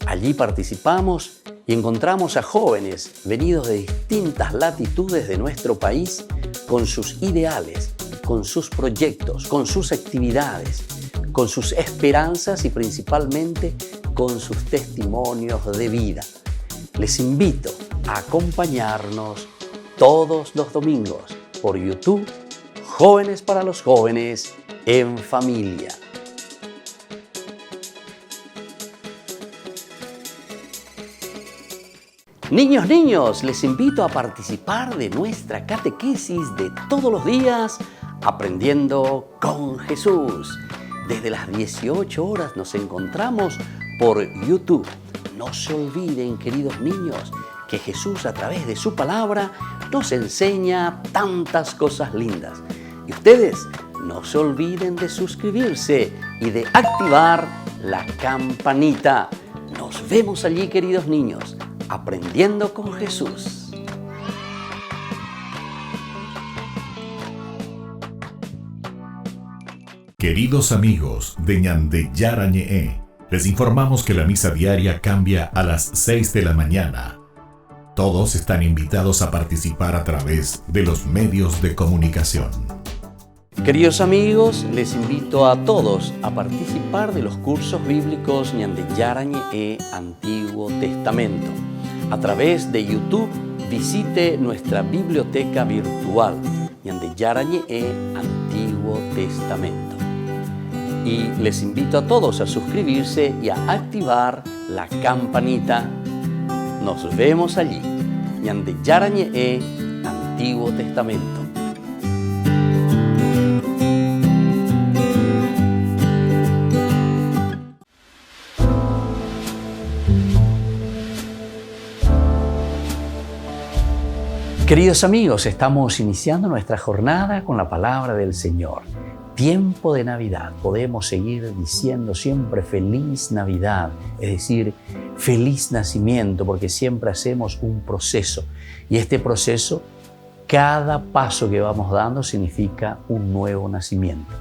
Allí participamos y encontramos a jóvenes venidos de distintas latitudes de nuestro país con sus ideales, con sus proyectos, con sus actividades, con sus esperanzas y principalmente con sus testimonios de vida. Les invito a acompañarnos todos los domingos por YouTube, Jóvenes para los Jóvenes en Familia. Niños, les invito a participar de nuestra catequesis de todos los días, Aprendiendo con Jesús. Desde las 18 horas nos encontramos por YouTube. No se olviden, queridos niños, que Jesús a través de su palabra nos enseña tantas cosas lindas. Y ustedes no se olviden de suscribirse y de activar la campanita. Nos vemos allí, queridos niños, aprendiendo con Jesús. Queridos amigos de Ñande Yarañe, les informamos que la misa diaria cambia a las 6 de la mañana. Todos están invitados a participar a través de los medios de comunicación. Queridos amigos, les invito a todos a participar de los cursos bíblicos Ñande Yarañe e Antiguo Testamento. A través de YouTube, visite nuestra biblioteca virtual Ñande Yarañe e Antiguo Testamento. Y les invito a todos a suscribirse y a activar la campanita. Nos vemos allí. Ñande Yarañe e Antiguo Testamento. Queridos amigos, estamos iniciando nuestra jornada con la palabra del Señor. Tiempo de Navidad. Podemos seguir diciendo siempre feliz Navidad, es decir, feliz nacimiento, porque siempre hacemos un proceso. Y este proceso, cada paso que vamos dando significa un nuevo nacimiento.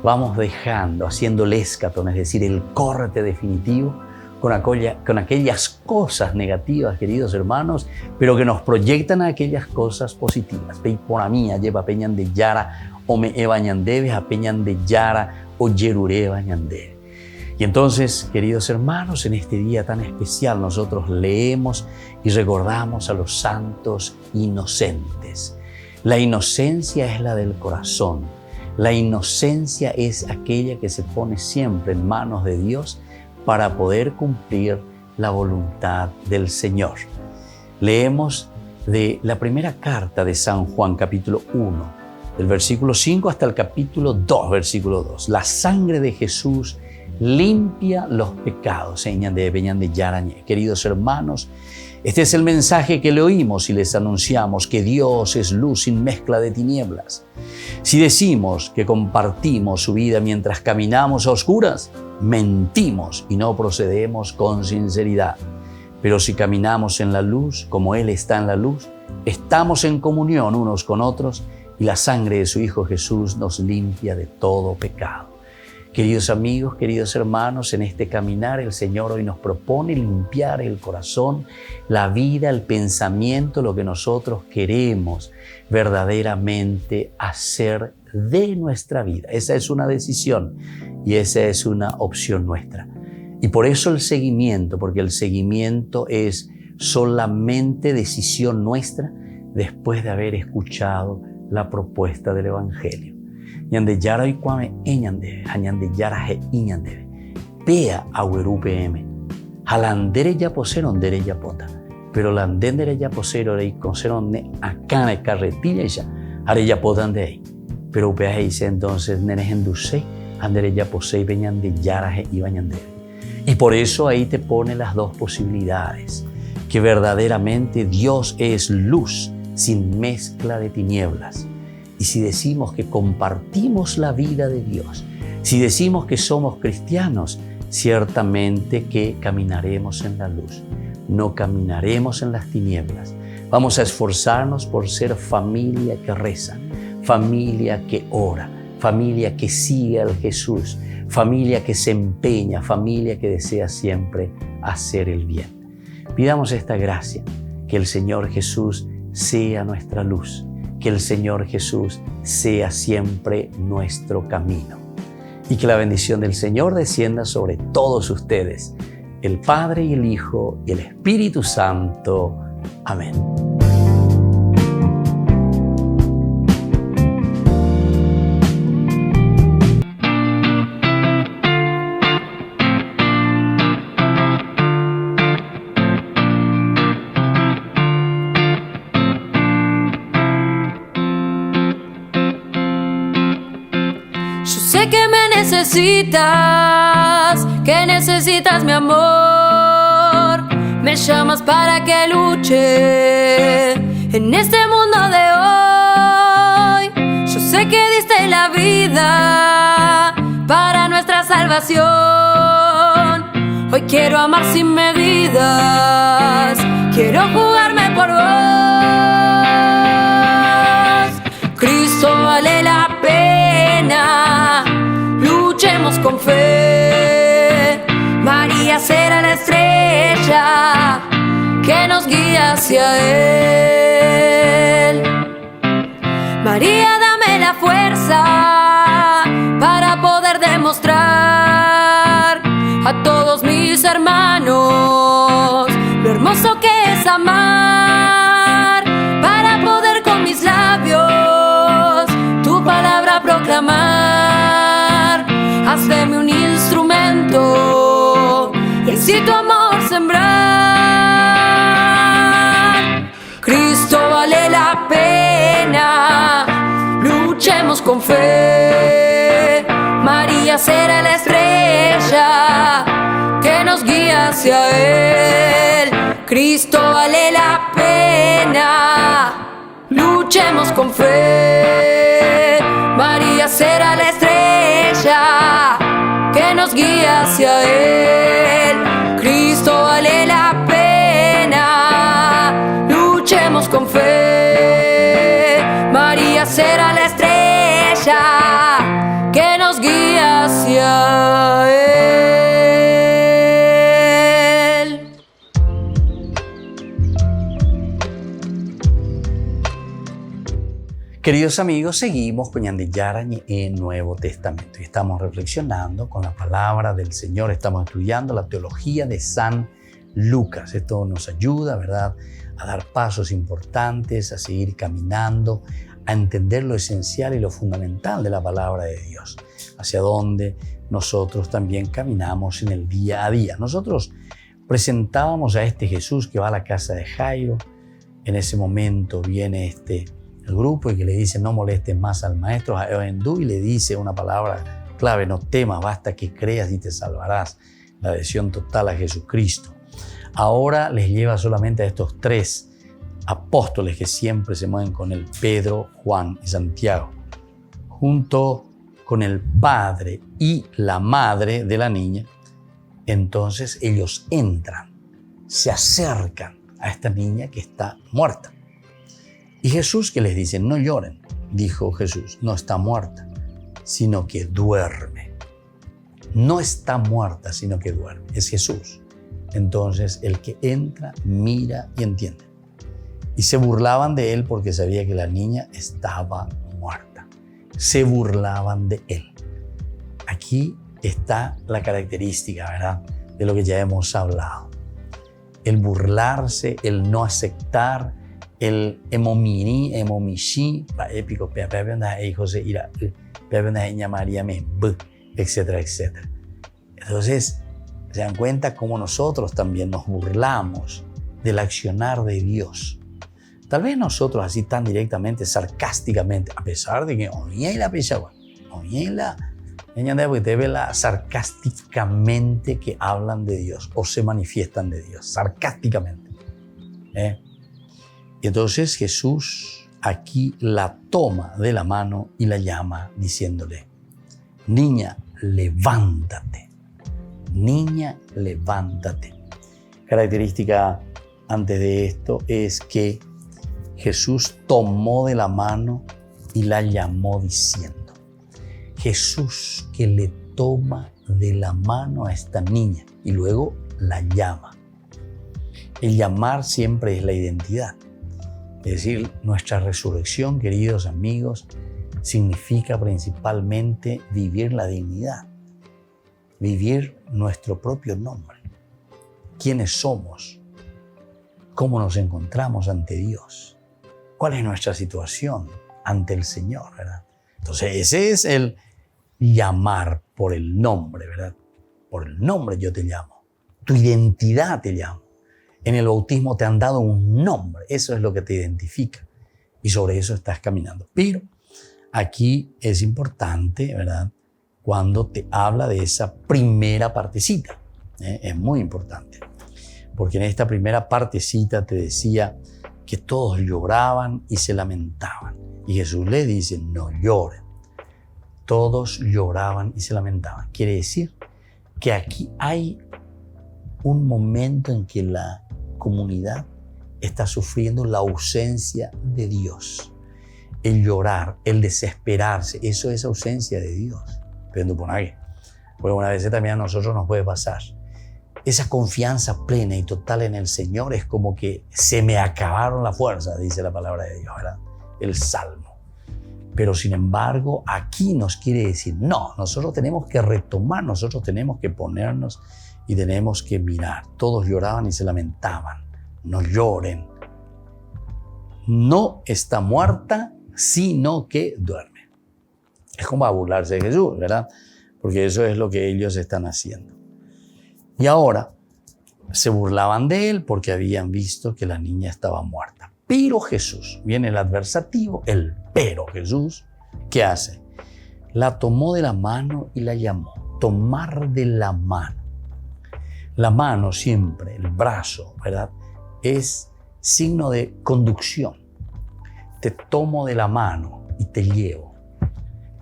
Vamos dejando, haciendo el escatón, es decir, el corte definitivo con aquellas cosas negativas, queridos hermanos, pero que nos proyectan a aquellas cosas positivas. Por mí, lleva peñan de Yara, o me ebañandebe a peñan de Yara, o yerure bañandebe. Y entonces, queridos hermanos, en este día tan especial nosotros leemos y recordamos a los santos inocentes. La inocencia es la del corazón. La inocencia es aquella que se pone siempre en manos de Dios para poder cumplir la voluntad del Señor. Leemos de la primera carta de San Juan, capítulo 1, del versículo 5 hasta el capítulo 2, versículo 2. La sangre de Jesús limpia los pecados. Ñande Yarañe. Queridos hermanos, este es el mensaje que le oímos y les anunciamos, que Dios es luz sin mezcla de tinieblas. Si decimos que compartimos su vida mientras caminamos a oscuras, mentimos y no procedemos con sinceridad. Pero si caminamos en la luz, como Él está en la luz, estamos en comunión unos con otros y la sangre de su Hijo Jesús nos limpia de todo pecado. Queridos amigos, queridos hermanos, en este caminar el Señor hoy nos propone limpiar el corazón, la vida, el pensamiento, lo que nosotros queremos verdaderamente hacer de nuestra vida. Esa es una decisión y esa es una opción nuestra. Y por eso el seguimiento, porque el seguimiento es solamente decisión nuestra después de haber escuchado la propuesta del Evangelio. Ñande yara y cuame eñande, hañande yara he iñande. Pea auerupm. Halandere ya poseron dere ya pota. Pero landendere ya posero rei conseron ne acane carretilla ya. Are ya potan de ahí. Pero upea dice entonces nenes endusei. Andere ya posei peñande yara he ibañande. Y por eso ahí te pone las dos posibilidades. Que verdaderamente Dios es luz sin mezcla de tinieblas. Y si decimos que compartimos la vida de Dios, si decimos que somos cristianos, ciertamente que caminaremos en la luz, no caminaremos en las tinieblas. Vamos a esforzarnos por ser familia que reza, familia que ora, familia que sigue al Jesús, familia que se empeña, familia que desea siempre hacer el bien. Pidamos esta gracia, que el Señor Jesús sea nuestra luz, que el Señor Jesús sea siempre nuestro camino. Y que la bendición del Señor descienda sobre todos ustedes, el Padre y el Hijo y el Espíritu Santo. Amén. Sé que me necesitas, que necesitas mi amor. Me llamas para que luche en este mundo de hoy. Yo sé que diste la vida para nuestra salvación. Hoy quiero amar sin medidas, quiero jugarme por vos. Cristo vale la pena, luchemos con fe. María será la estrella que nos guía hacia Él. María, dame la fuerza para poder demostrar a todos mis hermanos lo hermoso que es amar, para poder con mis labios tu palabra proclamar. Hazme un instrumento y así tu amor sembrar. Cristo vale la pena, luchemos con fe. María será la estrella que nos guía hacia Él. Cristo vale la pena, luchemos con fe. María será la estrella que nos guía hacia Él. Cristo vale la pena, luchemos con fe. María será la estrella que nos guía hacia Él. Queridos amigos, seguimos con Ñande Yarañe en Nuevo Testamento y estamos reflexionando con la palabra del Señor. Estamos estudiando la teología de San Lucas. Esto nos ayuda, ¿verdad?, a dar pasos importantes, a seguir caminando, a entender lo esencial y lo fundamental de la palabra de Dios, hacia donde nosotros también caminamos en el día a día. Nosotros presentábamos a este Jesús que va a la casa de Jairo. En ese momento viene el grupo y que le dice: no molestes más al maestro. Y le dice una palabra clave: no temas, basta que creas y te salvarás. La adhesión total a Jesucristo. Ahora les lleva solamente a estos 3 apóstoles que siempre se mueven con él: Pedro, Juan y Santiago, junto con el padre y la madre de la niña. Entonces ellos entran, se acercan a esta niña que está muerta. Y Jesús, que les dice: no lloren, dijo Jesús, no está muerta, sino que duerme. No está muerta, sino que duerme. Es Jesús. Entonces el que entra, mira y entiende. Y se burlaban de él porque sabía que la niña estaba muerta. Se burlaban de él. Aquí está la característica, ¿verdad?, de lo que ya hemos hablado. El burlarse, el no aceptar, el emomishi, épico, etcétera, etcétera. Entonces, se dan cuenta cómo nosotros también nos burlamos del accionar de Dios. Tal vez nosotros así tan directamente, sarcásticamente, a pesar de que sarcásticamente que hablan de Dios o se manifiestan de Dios, sarcásticamente. Y entonces Jesús aquí la toma de la mano y la llama diciéndole: niña, levántate. Niña, levántate. Característica antes de esto es que Jesús tomó de la mano y la llamó diciendo. Jesús que le toma de la mano a esta niña y luego la llama. El llamar siempre es la identidad. Es decir, nuestra resurrección, queridos amigos, significa principalmente vivir la dignidad, vivir nuestro propio nombre, quiénes somos, cómo nos encontramos ante Dios, cuál es nuestra situación ante el Señor, ¿verdad? Entonces ese es el llamar por el nombre, ¿verdad? Por el nombre yo te llamo, tu identidad te llamo. En el bautismo te han dado un nombre, eso es lo que te identifica y sobre eso estás caminando. Pero aquí es importante, ¿verdad?, cuando te habla de esa primera partecita. Es muy importante, porque en esta primera partecita te decía que todos lloraban y se lamentaban. Y Jesús le dice: no lloren. Todos lloraban y se lamentaban. Quiere decir que aquí hay un momento en que la comunidad está sufriendo la ausencia de Dios. El llorar, el desesperarse, eso es ausencia de Dios. Pero no por nadie. Porque una vez también a nosotros nos puede pasar esa confianza plena y total en el Señor es como que se me acabaron las fuerzas, dice la palabra de Dios, ¿verdad? El Salmo. Pero sin embargo, aquí nos quiere decir, no, nosotros tenemos que retomar, nosotros tenemos que ponernos y tenemos que mirar. Todos lloraban y se lamentaban. No lloren. No está muerta, sino que duerme. Es como a burlarse de Jesús, ¿verdad? Porque eso es lo que ellos están haciendo. Y ahora se burlaban de él porque habían visto que la niña estaba muerta. Pero Jesús, viene el adversativo, el pero Jesús, ¿qué hace? La tomó de la mano y la llamó. Tomar de la mano. La mano siempre, el brazo, ¿verdad? Es signo de conducción. Te tomo de la mano y te llevo.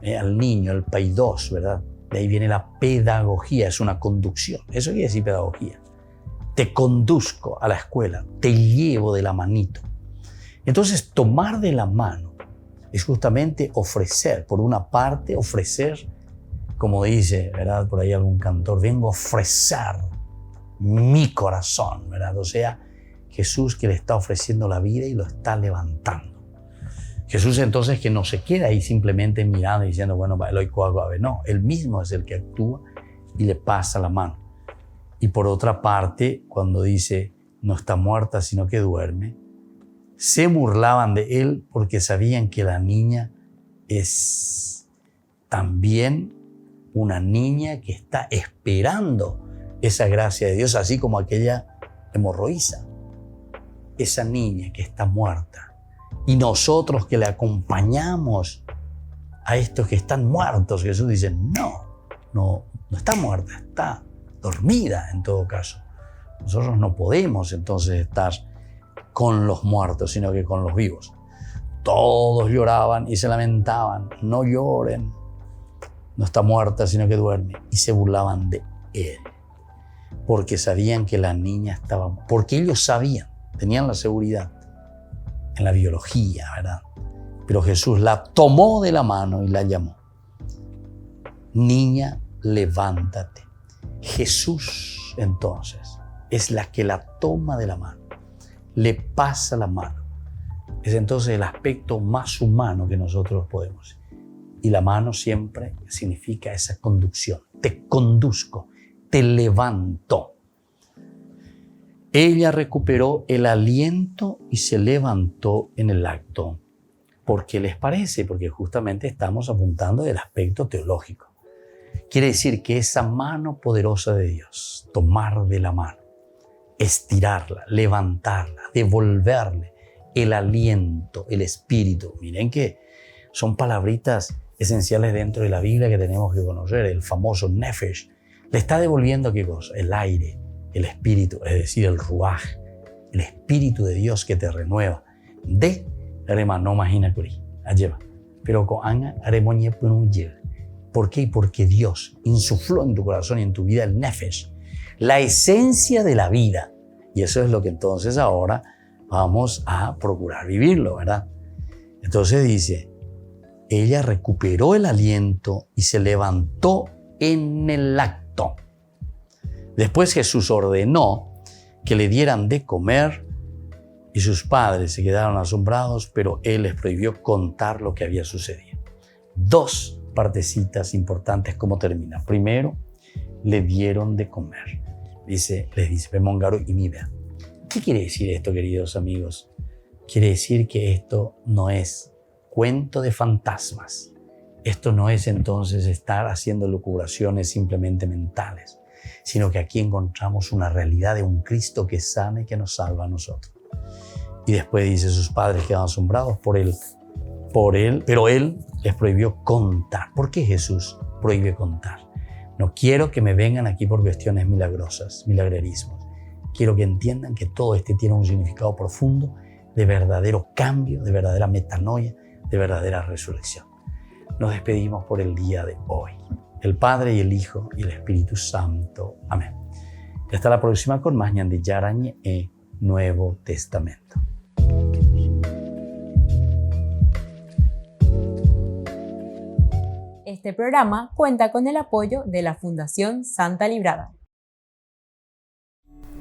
Al niño, el paidos, ¿verdad? De ahí viene la pedagogía, es una conducción. Eso quiere decir pedagogía. Te conduzco a la escuela, te llevo de la manito. Entonces, tomar de la mano es justamente ofrecer. Por una parte, ofrecer, como dice, ¿verdad? Por ahí algún cantor, vengo a ofrecer mi corazón, ¿verdad? O sea, Jesús que le está ofreciendo la vida y lo está levantando. Jesús entonces que no se queda ahí simplemente mirando y diciendo, bueno, no, él mismo es el que actúa y le pasa la mano. Y por otra parte, cuando dice, no está muerta sino que duerme, se burlaban de él porque sabían que la niña es también una niña que está esperando esa gracia de Dios, así como aquella hemorroísa, esa niña que está muerta. Y nosotros que le acompañamos a estos que están muertos, Jesús dice, no está muerta, está dormida en todo caso. Nosotros no podemos entonces estar con los muertos, sino que con los vivos. Todos lloraban y se lamentaban, no lloren, no está muerta sino que duerme. Y se burlaban de él, porque sabían que la niña estaba muerta, porque ellos sabían, tenían la seguridad en la biología, ¿verdad? Pero Jesús la tomó de la mano y la llamó. Niña, levántate. Jesús, entonces, es la que la toma de la mano, le pasa la mano. Es entonces el aspecto más humano que nosotros podemos. Y la mano siempre significa esa conducción. Te conduzco, te levanto. Ella recuperó el aliento y se levantó en el acto. ¿Por qué les parece? Porque justamente estamos apuntando del aspecto teológico. Quiere decir que esa mano poderosa de Dios, tomar de la mano, estirarla, levantarla, devolverle el aliento, el espíritu. Miren que son palabritas esenciales dentro de la Biblia que tenemos que conocer. El famoso nefesh. Le está devolviendo ¿qué cosa? El aire, el espíritu, es decir, el ruaj, el espíritu de Dios que te renueva. De rema no imagina curi, lleva. Pero con anga aremoñe punun lleva. ¿Por qué? Porque Dios insufló en tu corazón y en tu vida el nefesh, la esencia de la vida. Y eso es lo que entonces ahora vamos a procurar vivirlo, ¿verdad? Entonces dice, ella recuperó el aliento y se levantó en el acto. Después Jesús ordenó que le dieran de comer y sus padres se quedaron asombrados, pero él les prohibió contar lo que había sucedido. Dos partecitas importantes, ¿cómo termina? Primero, le dieron de comer. Les dice, Pemongaro y Mibea. ¿Qué quiere decir esto, queridos amigos? Quiere decir que esto no es cuento de fantasmas. Esto no es entonces estar haciendo lucubraciones simplemente mentales, sino que aquí encontramos una realidad de un Cristo que sana y que nos salva a nosotros. Y después dice, sus padres quedaron asombrados por él, pero él les prohibió contar. ¿Por qué Jesús prohíbe contar? No quiero que me vengan aquí por cuestiones milagrosas, milagrerismos. Quiero que entiendan que todo tiene un significado profundo de verdadero cambio, de verdadera metanoia, de verdadera resurrección. Nos despedimos por el día de hoy. El Padre y el Hijo y el Espíritu Santo. Amén. Hasta la próxima con más Ñande Yarañe e Nuevo Testamento. Este programa cuenta con el apoyo de la Fundación Santa Librada.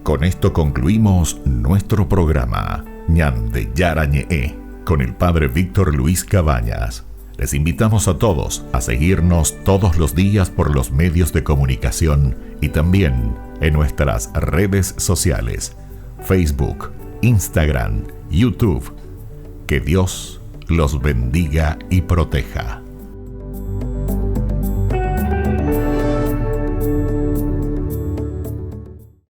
Con esto concluimos nuestro programa Ñande Yarañe con el Padre Víctor Luis Cabañas. Les invitamos a todos a seguirnos todos los días por los medios de comunicación y también en nuestras redes sociales, Facebook, Instagram, YouTube. Que Dios los bendiga y proteja.